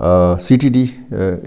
CTD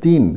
3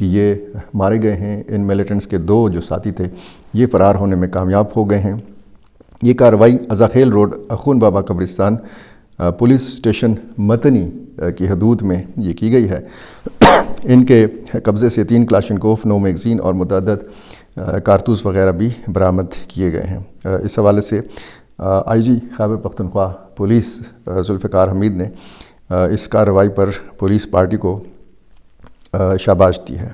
کہ یہ مارے گئے ہیں۔ ان ملیٹنٹس کے 2 جو ساتھی تھے یہ فرار ہونے میں کامیاب ہو گئے ہیں۔ یہ کارروائی ازاخیل روڈ اخون بابا قبرستان پولیس اسٹیشن متنی کی حدود میں یہ کی گئی ہے۔ ان کے قبضے سے 3 کلاشنکوف، 9 میگزین اور متعدد کارتوس وغیرہ بھی برآمد کیے گئے ہیں۔ اس حوالے سے آئی جی خیبر پختونخوا پولیس ذوالفقار حمید نے اس کارروائی پر پولیس پارٹی کو شاباش دی ہے۔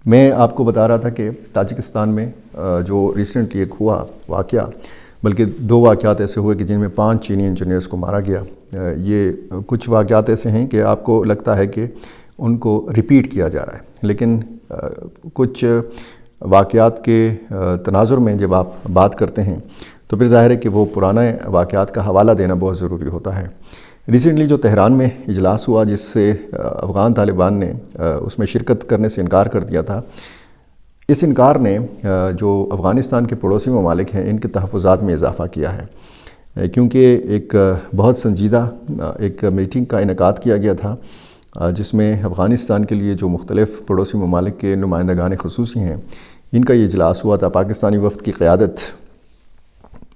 میں آپ کو بتا رہا تھا کہ تاجکستان میں جو ریسنٹلی ایک ہوا واقعہ، بلکہ 2 واقعات ایسے ہوئے کہ جن میں 5 چینی انجینئرز کو مارا گیا۔ یہ کچھ واقعات ایسے ہیں کہ آپ کو لگتا ہے کہ ان کو ریپیٹ کیا جا رہا ہے، لیکن کچھ واقعات کے تناظر میں جب آپ بات کرتے ہیں تو پھر ظاہر ہے کہ وہ پرانے واقعات کا حوالہ دینا بہت ضروری ہوتا ہے۔ ریسنٹلی جو تہران میں اجلاس ہوا جس سے افغان طالبان نے اس میں شرکت کرنے سے انکار کر دیا تھا، اس انکار نے جو افغانستان کے پڑوسی ممالک ہیں ان کے تحفظات میں اضافہ کیا ہے، کیونکہ ایک بہت سنجیدہ ایک میٹنگ کا انعقاد کیا گیا تھا جس میں افغانستان کے لیے جو مختلف پڑوسی ممالک کے نمائندگان خصوصی ہیں ان کا یہ اجلاس ہوا تھا۔ پاکستانی وفد کی قیادت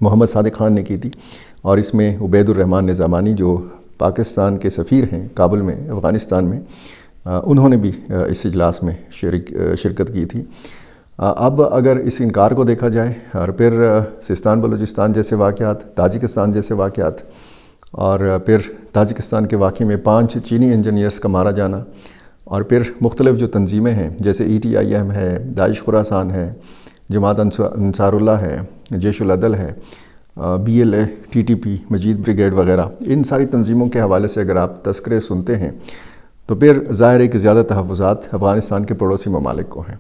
محمد صادق خان نے کی تھی، اور اس میں عبید الرحمن نظامانی جو پاکستان کے سفیر ہیں کابل میں افغانستان میں، انہوں نے بھی اس اجلاس میں شرکت کی تھی۔ اب اگر اس انکار کو دیکھا جائے اور پھر سستان بلوچستان جیسے واقعات، تاجکستان جیسے واقعات، اور پھر تاجکستان کے واقعے میں 5 چینی انجینئرز کا مارا جانا، اور پھر مختلف جو تنظیمیں ہیں جیسے ETIM ہے، داعش خراسان ہے، جماعت انصار اللہ ہے، جیش العدل ہے، BLA، TTP، مجید بریگیڈ وغیرہ، ان ساری تنظیموں کے حوالے سے اگر آپ تذکرے سنتے ہیں تو پھر ظاہر ہے کہ زیادہ تحفظات افغانستان کے پڑوسی ممالک کو ہیں،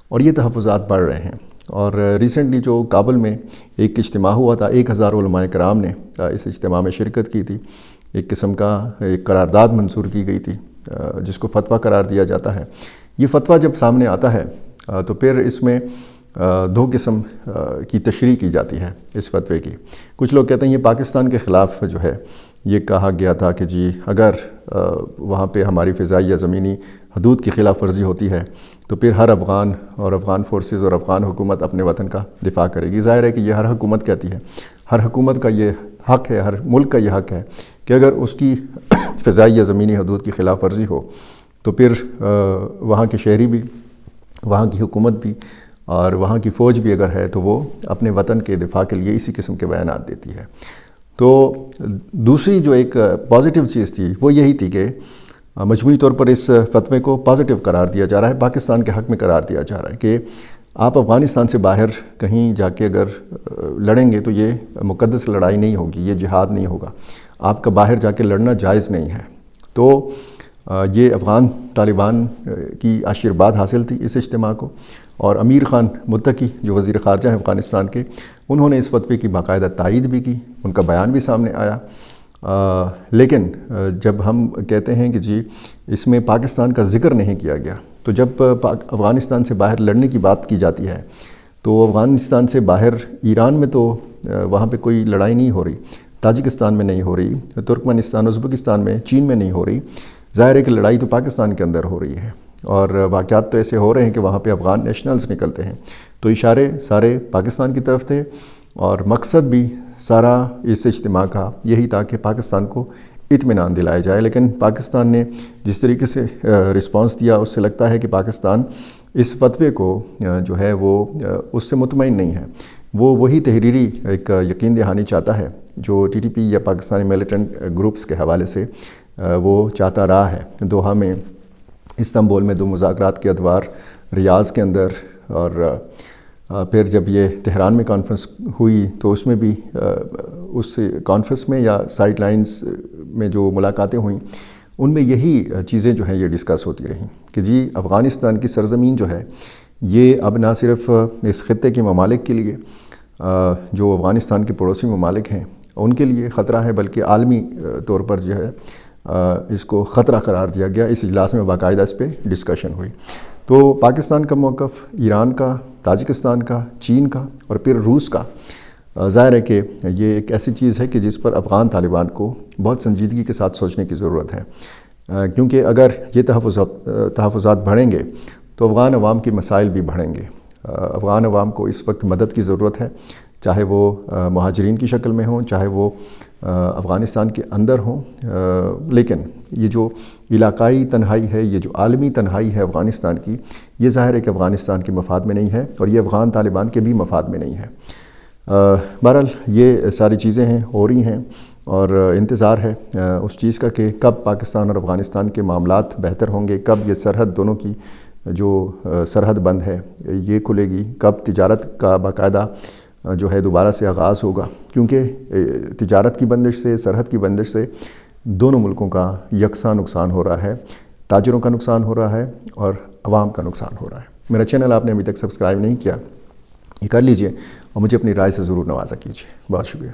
اور یہ تحفظات بڑھ رہے ہیں۔ اور ریسنٹلی جو کابل میں ایک اجتماع ہوا تھا، 1000 علماء کرام نے اس اجتماع میں شرکت کی تھی۔ ایک قسم کا ایک قرارداد منظور کی گئی تھی جس کو فتویٰ قرار دیا جاتا ہے۔ یہ فتویٰ جب سامنے آتا ہے تو پھر اس میں 2 قسم کی تشریح کی جاتی ہے اس فتوے کی۔ کچھ لوگ کہتے ہیں یہ پاکستان کے خلاف جو ہے، یہ کہا گیا تھا کہ جی اگر وہاں پہ ہماری فضائی یا زمینی حدود کی خلاف ورزی ہوتی ہے تو پھر ہر افغان اور افغان فورسز اور افغان حکومت اپنے وطن کا دفاع کرے گی۔ ظاہر ہے کہ یہ ہر حکومت کہتی ہے، ہر حکومت کا یہ حق ہے، ہر ملک کا یہ حق ہے کہ اگر اس کی فضائی یا زمینی حدود کی خلاف ورزی ہو تو پھر وہاں کے شہری بھی، وہاں کی حکومت بھی اور وہاں کی فوج بھی اگر ہے تو وہ اپنے وطن کے دفاع کے لیے اسی قسم کے بیانات دیتی ہے۔ تو دوسری جو ایک پازیٹیو چیز تھی وہ یہی تھی کہ مجموعی طور پر اس فتوے کو پازیٹیو قرار دیا جا رہا ہے، پاکستان کے حق میں قرار دیا جا رہا ہے کہ آپ افغانستان سے باہر کہیں جا کے اگر لڑیں گے تو یہ مقدس لڑائی نہیں ہوگی، یہ جہاد نہیں ہوگا، آپ کا باہر جا کے لڑنا جائز نہیں ہے۔ تو یہ افغان طالبان کی آشیرواد حاصل تھی اس اجتماع کو، اور امیر خان متقی جو وزیر خارجہ ہیں افغانستان کے، انہوں نے اس فتوے کی باقاعدہ تائید بھی کی، ان کا بیان بھی سامنے آیا۔ لیکن جب ہم کہتے ہیں کہ جی اس میں پاکستان کا ذکر نہیں کیا گیا، تو جب افغانستان سے باہر لڑنے کی بات کی جاتی ہے تو افغانستان سے باہر ایران میں تو وہاں پہ کوئی لڑائی نہیں ہو رہی، تاجکستان میں نہیں ہو رہی، ترکمانستان، ازبکستان میں، چین میں نہیں ہو رہی۔ ظاہر ہے کہ لڑائی تو پاکستان کے اندر ہو رہی ہے، اور واقعات تو ایسے ہو رہے ہیں کہ وہاں پہ افغان نیشنلز نکلتے ہیں۔ تو اشارے سارے پاکستان کی طرف تھے، اور مقصد بھی سارا اس اجتماع کا یہی تھا کہ پاکستان کو اطمینان دلایا جائے۔ لیکن پاکستان نے جس طریقے سے رسپانس دیا اس سے لگتا ہے کہ پاکستان اس فتوے کو جو ہے وہ اس سے مطمئن نہیں ہے۔ وہ وہی تحریری ایک یقین دہانی چاہتا ہے جو TTP یا پاکستانی ملیٹنٹ گروپس کے حوالے سے وہ چاہتا رہا ہے۔ دوحہ میں، استنبول میں 2 مذاکرات کے ادوار، ریاض کے اندر، اور پھر جب یہ تہران میں کانفرنس ہوئی تو اس میں بھی اس کانفرنس میں یا سائیڈ لائنز میں جو ملاقاتیں ہوئیں ان میں یہی چیزیں جو ہیں یہ ڈسکس ہوتی رہیں کہ جی افغانستان کی سرزمین جو ہے یہ اب نہ صرف اس خطے کے ممالک کے لیے جو افغانستان کے پڑوسی ممالک ہیں ان کے لیے خطرہ ہے، بلکہ عالمی طور پر جو ہے اس کو خطرہ قرار دیا گیا۔ اس اجلاس میں باقاعدہ اس پہ ڈسکشن ہوئی۔ تو پاکستان کا موقف، ایران کا، تاجکستان کا، چین کا اور پھر روس کا، ظاہر ہے کہ یہ ایک ایسی چیز ہے کہ جس پر افغان طالبان کو بہت سنجیدگی کے ساتھ سوچنے کی ضرورت ہے۔ کیونکہ اگر یہ تحفظات بڑھیں گے تو افغان عوام کے مسائل بھی بڑھیں گے۔ افغان عوام کو اس وقت مدد کی ضرورت ہے، چاہے وہ مہاجرین کی شکل میں ہوں، چاہے وہ افغانستان کے اندر ہوں، لیکن یہ جو علاقائی تنہائی ہے، یہ جو عالمی تنہائی ہے افغانستان کی، یہ ظاہر ہے کہ افغانستان کے مفاد میں نہیں ہے، اور یہ افغان طالبان کے بھی مفاد میں نہیں ہے۔ بہرحال یہ ساری چیزیں ہیں، ہو رہی ہیں، اور انتظار ہے اس چیز کا کہ کب پاکستان اور افغانستان کے معاملات بہتر ہوں گے، کب یہ سرحد دونوں کی جو سرحد بند ہے یہ کھلے گی، کب تجارت کا باقاعدہ جو ہے دوبارہ سے آغاز ہوگا، کیونکہ تجارت کی بندش سے، سرحد کی بندش سے دونوں ملکوں کا یکساں نقصان ہو رہا ہے، تاجروں کا نقصان ہو رہا ہے اور عوام کا نقصان ہو رہا ہے۔ میرا چینل آپ نے ابھی تک سبسکرائب نہیں کیا، یہ کر لیجئے اور مجھے اپنی رائے سے ضرور نوازا کیجئے۔ بہت شکریہ۔